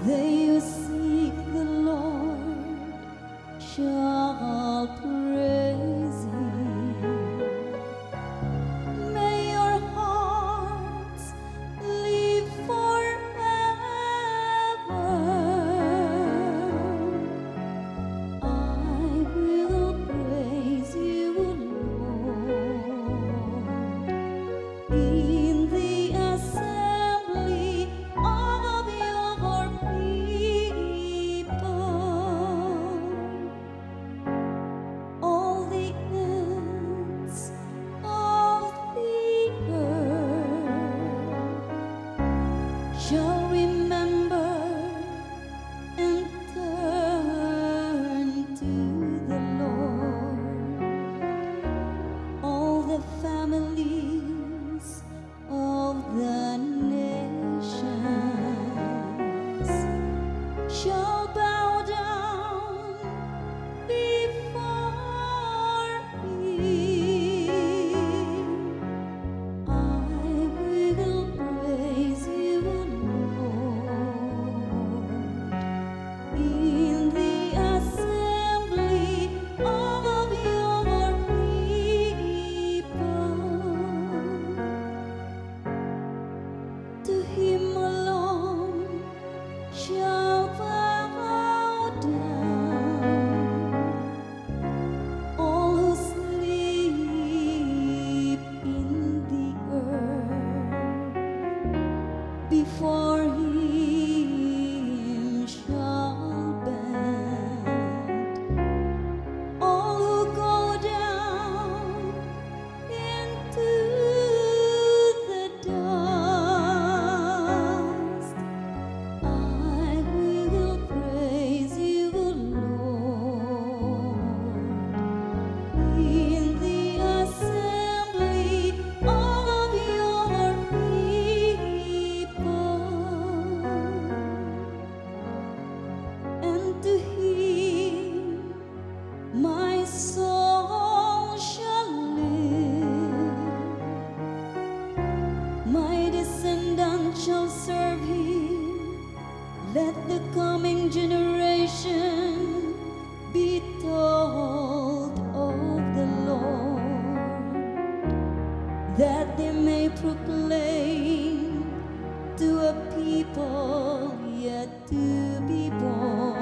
They who seek the Lord shall praise Him. May your hearts live forever. I will praise you, Lord, in the assembly of your people. All the ends of the earth shall remember and turn to the Lord. All the families of the nations shall bow down before Him. I will praise you, Lord, in the assembly of your people. To Him alone shall bow down all who sleep in the earth. Before Him shall bend all who go down into the dust. I will praise you, Lord, in the assembly of your people. And to Him my soul shall live. My descendants shall serve Him. Let the coming generation be told of the Lord, that they may proclaim to a people yet to be born.